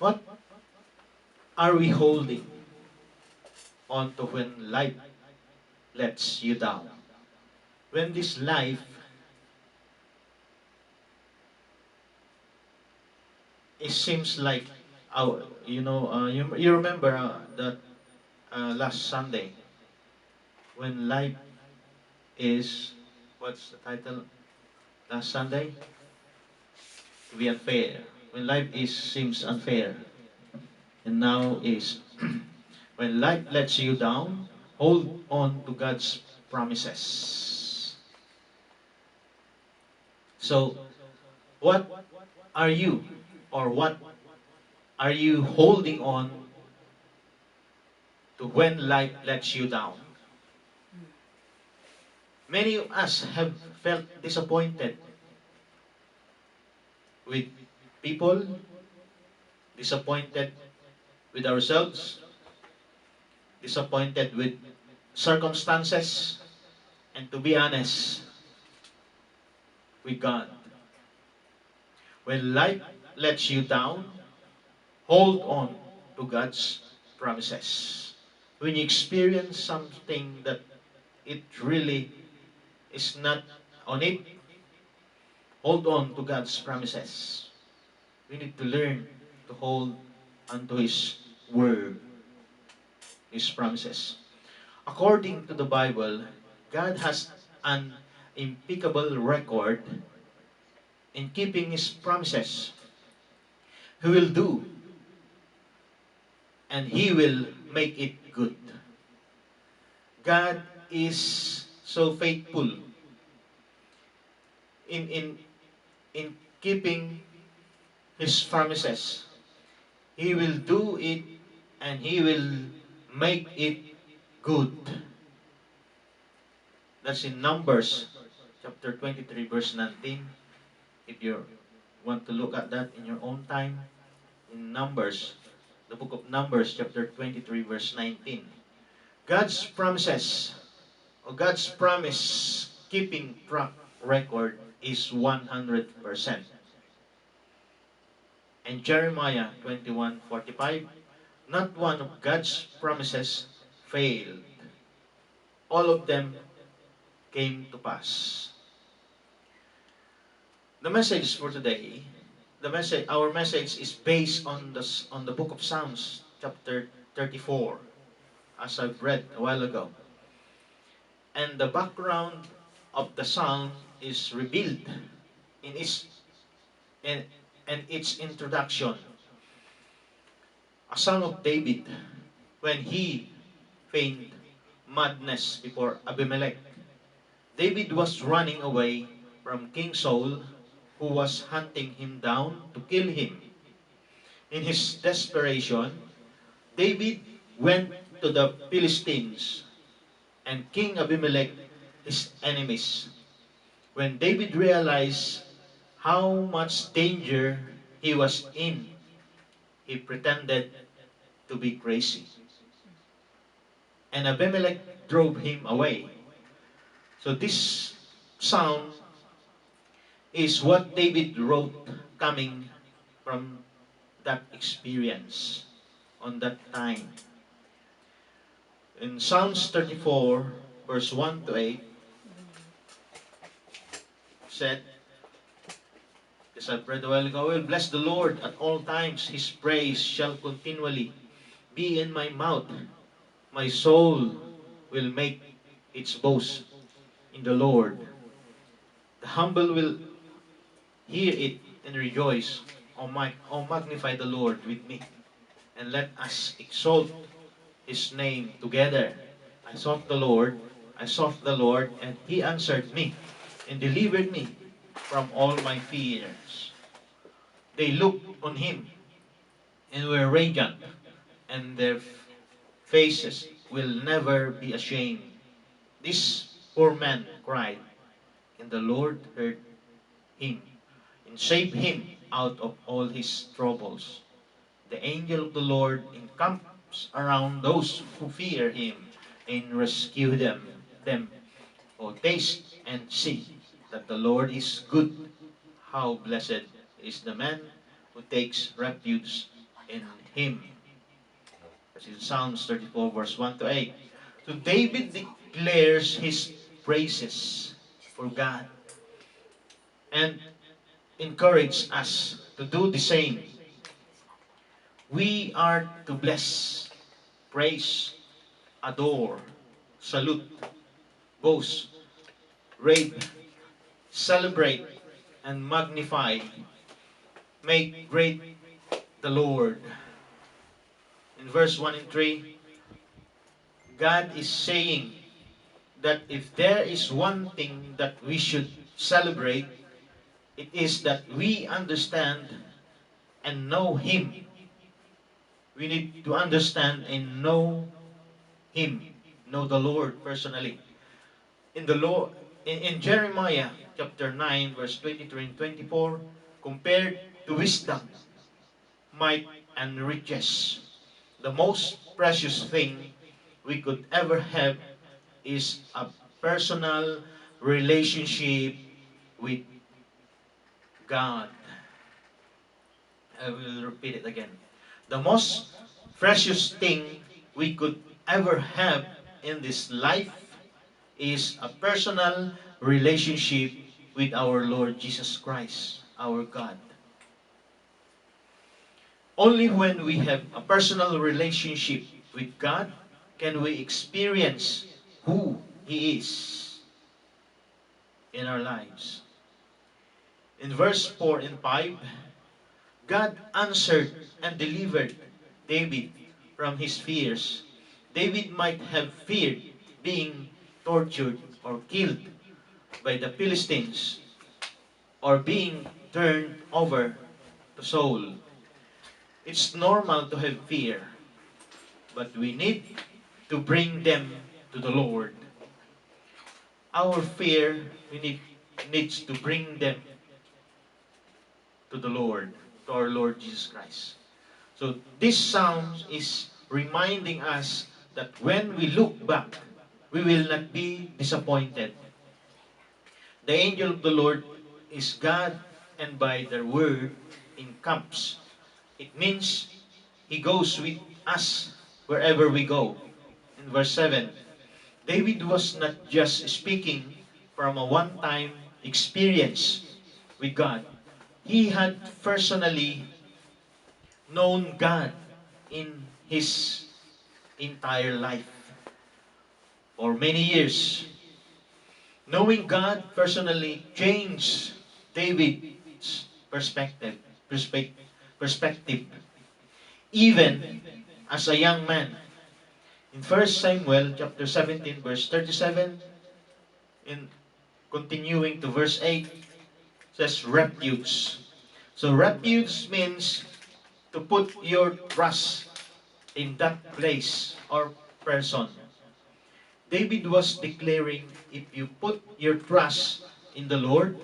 What are we holding on to when life lets you down? When this life, it seems like, you remember that last Sunday, when life is, what's the title? Last Sunday, to be unfair. When life is seems unfair, and now is when life lets you down, hold on to God's promises. So, what are you, or what are you holding on to when life lets you down? Many of us have felt disappointed with people, disappointed with ourselves, disappointed with circumstances, and to be honest, with God. When life lets you down, hold on to God's promises. When you experience something that it really is not on it, hold on to God's promises. We need to learn to hold onto His word, His promises. According to the Bible, God has an impeccable record in keeping His promises. He will do, and He will make it good. God is so faithful in in in keeping His promises. He will do it, and He will make it good. That's in Numbers chapter 23 verse 19. If you want to look at that in your own time, in Numbers, the book of Numbers chapter 23 verse 19. God's promises, or God's promise keeping track record is 100%. And Jeremiah 21:45, not one of God's promises failed. All of them came to pass. The message for today, our message is based on the book of Psalms, chapter 34, as I've read a while ago. And the background of the psalm is revealed in in, its introduction. A psalm of David, when he feigned madness before Abimelech. David was running away from King Saul, who was hunting him down to kill him. In his desperation, David went to the Philistines and King Abimelech, his enemies. When David realized how much danger he was in, he pretended to be crazy. And Abimelech drove him away. So this psalm is what David wrote coming from that experience on that time. In Psalms 34, verse 1 to 8, said, as I read a while ago, I will bless the Lord at all times. His praise shall continually be in my mouth. My soul will make its boast in the Lord. The humble will hear it and rejoice. O magnify the Lord with me, and let us exalt His name together. I sought the Lord, and He answered me, and delivered me from all my fears. They looked on Him, and were radiant, and their faces will never be ashamed. This poor man cried, and the Lord heard him, and saved him out of all his troubles. The angel of the Lord encamps around those who fear Him, and rescue them. O taste and see that the Lord is good. How blessed is the man who takes refuge in Him. That's in Psalms 34 verse 1 to 8. So David declares his praises for God and encourage us to do the same. We are to bless, praise, adore, salute, boast, rave, celebrate, and magnify. Make great the Lord. In verse 1 and 3, God is saying that if there is one thing that we should celebrate, it is that we understand and know Him. We need to understand and know Him, know the Lord personally. In the law, in Jeremiah chapter 9, verse 23 and 24, compared to wisdom, might, and riches, the most precious thing we could ever have is a personal relationship with God. I will repeat it again. The most precious thing we could ever have in this life is a personal relationship with our Lord Jesus Christ, our God. Only when we have a personal relationship with God can we experience who He is in our lives. In verse 4 and 5, God answered and delivered David from his fears. David might have feared being tortured or killed by the Philistines or being turned over to Saul. It's normal to have fear, but we need to bring them to the Lord. Our fear, needs to bring them to the Lord, to our Lord Jesus Christ. So this psalm is reminding us that when we look back, we will not be disappointed. The angel of the Lord is God, and by the word encamps. It means He goes with us wherever we go. In verse 7, David was not just speaking from a one-time experience with God. He had personally known God in his entire life for many years. Knowing God personally changed David's perspective, even as a young man. In 1 Samuel chapter 17, verse 37, in continuing to verse 8, says refuge. So refuge means to put your trust in that place or person. David was declaring, if you put your trust in the Lord,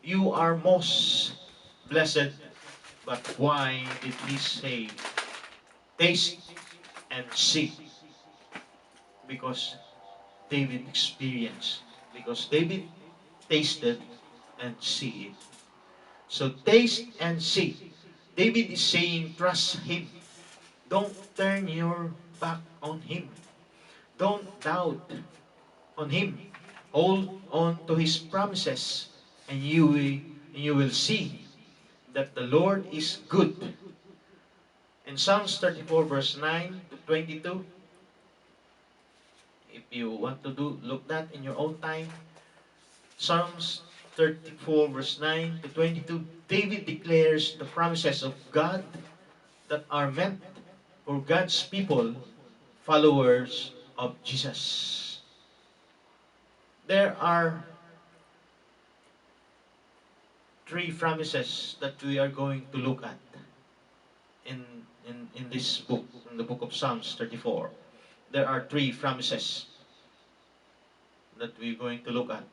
you are most blessed. But why did he say, taste and see? Because David experienced, because David tasted and see it. So taste and see. David is saying, trust Him. Don't turn your back on Him. Don't doubt on Him. Hold on to His promises, and you will see that the Lord is good. In Psalms 34 verse 9 to 22, if you want to look that in your own time, Psalms 34 verse 9 to 22, David declares the promises of God that are meant for God's people, followers of Jesus. There are three promises that we are going to look at in, in this book, in the book of Psalms 34. There are three promises that we're going to look at.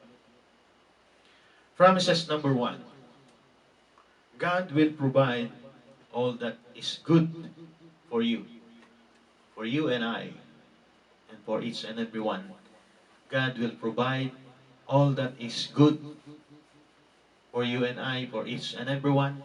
Promises number one, God will provide all that is good for you and I, and for each and every one. God will provide all that is good for you and I, for each and every one.